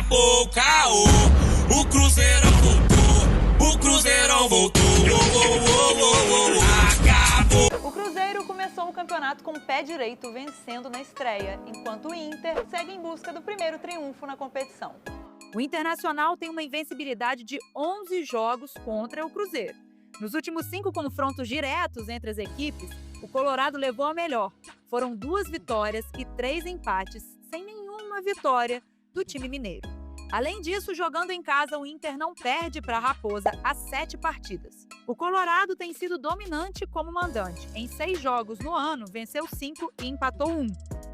Acabou o caô, o Cruzeirão voltou, o Cruzeirão voltou. Acabou. O Cruzeiro começou o campeonato com o pé direito, vencendo na estreia, enquanto o Inter segue em busca do primeiro triunfo na competição. O Internacional tem uma invencibilidade de 11 jogos contra o Cruzeiro. Nos últimos 5 confrontos diretos entre as equipes, o Colorado levou a melhor. Foram 2 vitórias e 3 empates, sem nenhuma vitória do time mineiro. Além disso, jogando em casa, o Inter não perde para a Raposa há 7 partidas. O Colorado tem sido dominante como mandante. Em 6 jogos no ano, venceu 5 e empatou 1,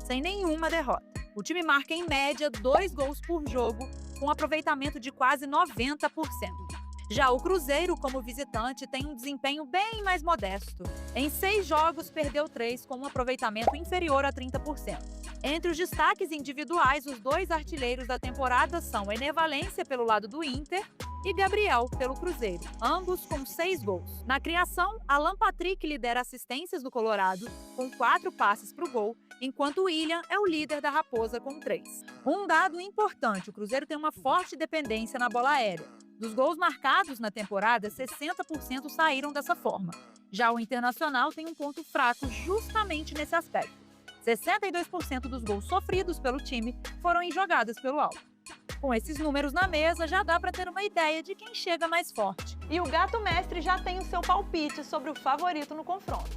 sem nenhuma derrota. O time marca, em média, 2 gols por jogo, com aproveitamento de quase 90%. Já o Cruzeiro, como visitante, tem um desempenho bem mais modesto. Em 6 jogos, perdeu 3, com um aproveitamento inferior a 30%. Entre os destaques individuais, os 2 artilheiros da temporada são Ener Valencia, pelo lado do Inter, e Gabriel, pelo Cruzeiro, ambos com 6 gols. Na criação, Alan Patrick lidera assistências do Colorado, com 4 passes para o gol, enquanto o William é o líder da Raposa, com 3. Um dado importante: o Cruzeiro tem uma forte dependência na bola aérea. Dos gols marcados na temporada, 60% saíram dessa forma. Já o Internacional tem um ponto fraco justamente nesse aspecto. 62% dos gols sofridos pelo time foram em jogadas pelo alto. Com esses números na mesa, já dá para ter uma ideia de quem chega mais forte. E o Gato Mestre já tem o seu palpite sobre o favorito no confronto.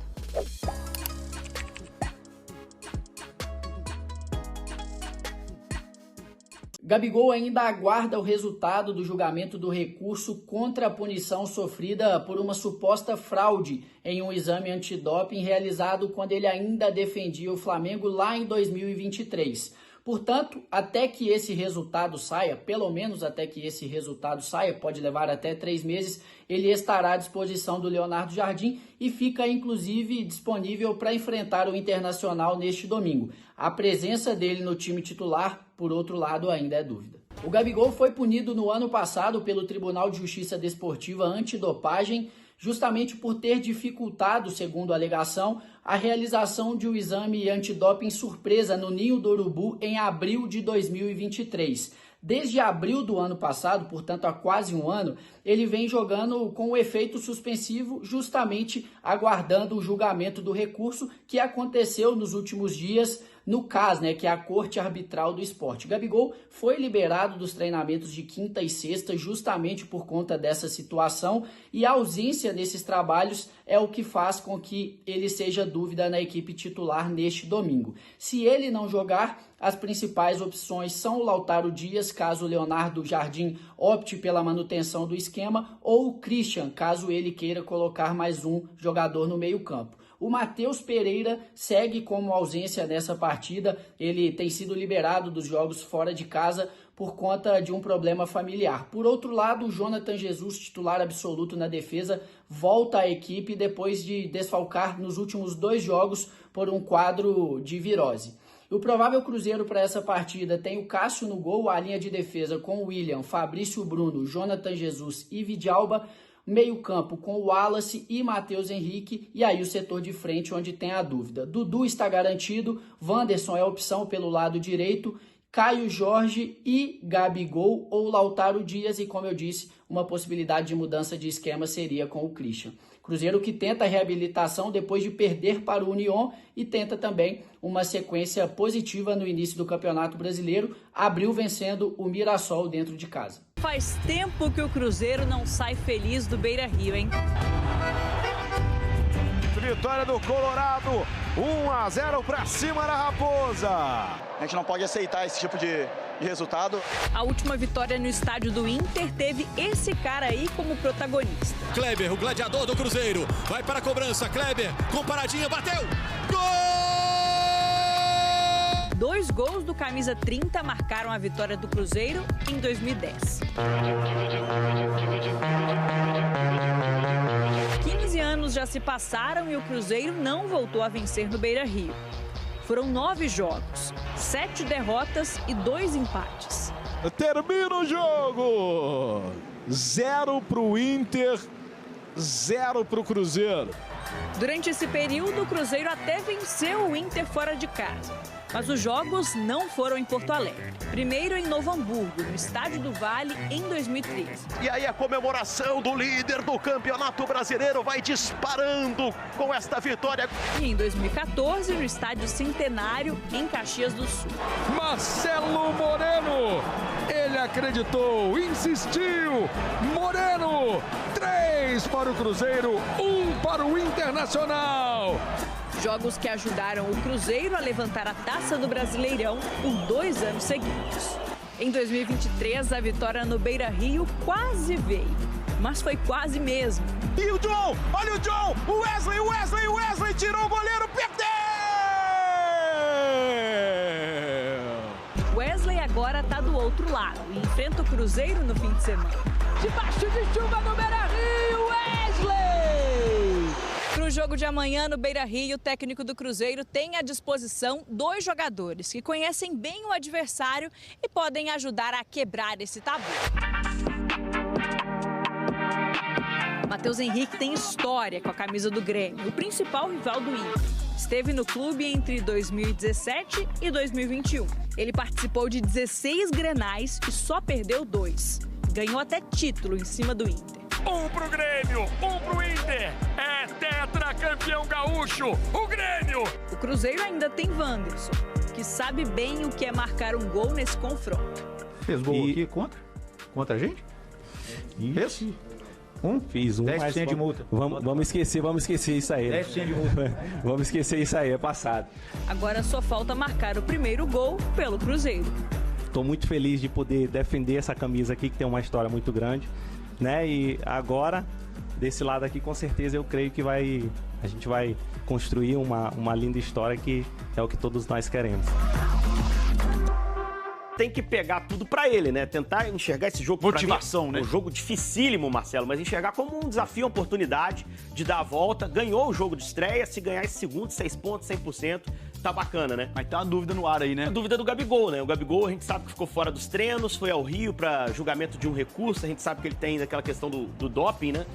Gabigol ainda aguarda o resultado do julgamento do recurso contra a punição sofrida por uma suposta fraude em um exame antidoping realizado quando ele ainda defendia o Flamengo lá em 2023. Portanto, até que esse resultado saia, pelo menos até que esse resultado saia, pode levar até 3 meses, ele estará à disposição do Leonardo Jardim e fica inclusive disponível para enfrentar o Internacional neste domingo. A presença dele no time titular, por outro lado, ainda é dúvida. O Gabigol foi punido no ano passado pelo Tribunal de Justiça Desportiva Antidopagem, justamente por ter dificultado, segundo a alegação, a realização de um exame antidoping surpresa no Ninho do Urubu em abril de 2023. Desde abril do ano passado, portanto há quase um ano, ele vem jogando com o efeito suspensivo, justamente aguardando o julgamento do recurso que aconteceu nos últimos dias no CAS, que é a Corte Arbitral do Esporte. Gabigol foi liberado dos treinamentos de quinta e sexta justamente por conta dessa situação, e a ausência desses trabalhos é o que faz com que ele seja dúvida na equipe titular neste domingo. Se ele não jogar, as principais opções são o Lautaro Dias, caso o Leonardo Jardim opte pela manutenção do esquema, ou o Christian, caso ele queira colocar mais um jogador no meio-campo. O Matheus Pereira segue como ausência nessa partida. Ele tem sido liberado dos jogos fora de casa por conta de um problema familiar. Por outro lado, o Jonathan Jesus, titular absoluto na defesa, volta à equipe depois de desfalcar nos últimos 2 jogos por um quadro de virose. O provável Cruzeiro para essa partida tem o Cássio no gol, a linha de defesa com o William, Fabrício Bruno, Jonathan Jesus e Vidalba, meio campo com o Wallace e Matheus Henrique, e aí o setor de frente onde tem a dúvida. Dudu está garantido, Wanderson é opção pelo lado direito, Caio Jorge e Gabigol ou Lautaro Dias, e como eu disse, uma possibilidade de mudança de esquema seria com o Christian. Cruzeiro que tenta a reabilitação depois de perder para o Union e tenta também uma sequência positiva no início do Campeonato Brasileiro, abriu vencendo o Mirassol dentro de casa. Faz tempo que o Cruzeiro não sai feliz do Beira-Rio, hein? Vitória do Colorado, 1-0 para cima da Raposa. A gente não pode aceitar esse tipo de resultado. A última vitória no estádio do Inter teve esse cara aí como protagonista. Kleber, o gladiador do Cruzeiro, vai para a cobrança. Kleber, com paradinha, bateu! Gol! 2 gols do camisa 30 marcaram a vitória do Cruzeiro em 2010. 15 anos já se passaram e o Cruzeiro não voltou a vencer no Beira-Rio. Foram 9 jogos, 7 derrotas e 2 empates. Termina o jogo! 0 para o Inter, 0 para o Cruzeiro. Durante esse período, o Cruzeiro até venceu o Inter fora de casa. Mas os jogos não foram em Porto Alegre. Primeiro em Novo Hamburgo, no Estádio do Vale, em 2013. E aí a comemoração do líder do Campeonato Brasileiro vai disparando com esta vitória. E em 2014, no Estádio Centenário, em Caxias do Sul. Marcelo Moreno, ele acreditou, insistiu. Moreno, 3 para o Cruzeiro, 1 para o Internacional. Jogos que ajudaram o Cruzeiro a levantar a taça do Brasileirão por 2 anos seguidos. Em 2023, a vitória no Beira-Rio quase veio, mas foi quase mesmo. E o John, olha o John, o Wesley tirou o goleiro, perdeu! Wesley agora tá do outro lado e enfrenta o Cruzeiro no fim de semana. Debaixo de chuva no Beira-Rio, Wesley! Para o jogo de amanhã no Beira-Rio, o técnico do Cruzeiro tem à disposição 2 jogadores que conhecem bem o adversário e podem ajudar a quebrar esse tabu. Matheus Henrique tem história com a camisa do Grêmio, o principal rival do Inter. Esteve no clube entre 2017 e 2021. Ele participou de 16 Grenais e só perdeu 2. Ganhou até título em cima do Inter. 1 pro Grêmio, 1 pro Inter. É tetracampeão gaúcho, o Grêmio. O Cruzeiro ainda tem Wanderson, que sabe bem o que é marcar um gol nesse confronto. Fez gol aqui contra a gente? Isso. Fiz 10% de multa. Vamos esquecer isso aí. 10% de multa. Vamos esquecer isso aí, é passado. Agora só falta marcar o primeiro gol pelo Cruzeiro. Estou muito feliz de poder defender essa camisa aqui, que tem uma história muito grande, né? E agora, desse lado aqui, com certeza eu creio que a gente vai construir uma linda história que é o que todos nós queremos. Tem que pegar tudo pra ele, né? Tentar enxergar esse jogo... Motivação, né? Um jogo dificílimo, Marcelo, mas enxergar como um desafio, uma oportunidade de dar a volta. Ganhou o jogo de estreia, se ganhar esse segundo, 6 pontos, 100%, tá bacana, né? Mas tá uma dúvida no ar aí, né? A dúvida do Gabigol, né? O Gabigol, a gente sabe que ficou fora dos treinos, foi ao Rio pra julgamento de um recurso, a gente sabe que ele tem aquela questão do doping, né?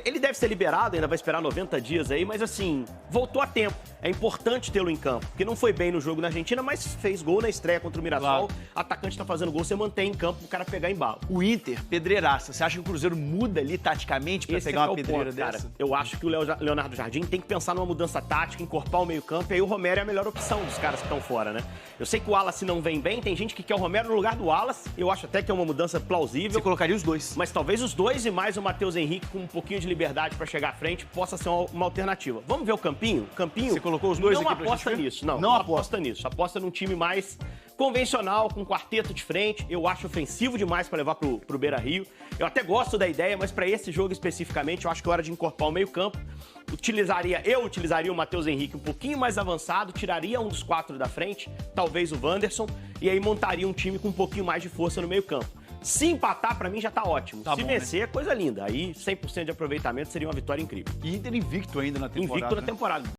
Ele deve ser liberado, ainda vai esperar 90 dias aí, mas assim, voltou a tempo. É importante tê-lo em campo, porque não foi bem no jogo na Argentina, mas fez gol na estreia contra o Mirassol. Claro. Atacante tá fazendo gol, você mantém em campo o cara pegar embalo. O Inter, pedreiraça. Você acha que o Cruzeiro muda ali taticamente pra pegar uma pedreira dessa? Cara, eu acho que o Leonardo Jardim tem que pensar numa mudança tática, encorpar o meio-campo, e aí o Romero é a melhor opção dos caras que estão fora, né? Eu sei que o Wallace não vem bem, tem gente que quer o Romero no lugar do Wallace, eu acho até que é uma mudança plausível. Você colocaria os dois. Mas talvez os dois e mais o Matheus Henrique com um pouquinho de liberdade pra chegar à frente possa ser uma alternativa. Vamos ver o Campinho? Campinho... Você colocou os dois não aqui pra aposta nisso, não aposta nisso. Aposta num time mais convencional, com um quarteto de frente. Eu acho ofensivo demais para levar pro Beira-Rio. Eu até gosto da ideia, mas para esse jogo especificamente, eu acho que é hora de encorpar o meio-campo. Eu utilizaria o Matheus Henrique um pouquinho mais avançado, tiraria um dos 4 da frente, talvez o Wanderson, e aí montaria um time com um pouquinho mais de força no meio-campo. Se empatar, pra mim, já tá ótimo. Se vencer, né? Coisa linda. Aí, 100% de aproveitamento seria uma vitória incrível. E Inter invicto ainda na temporada. Invicto na temporada.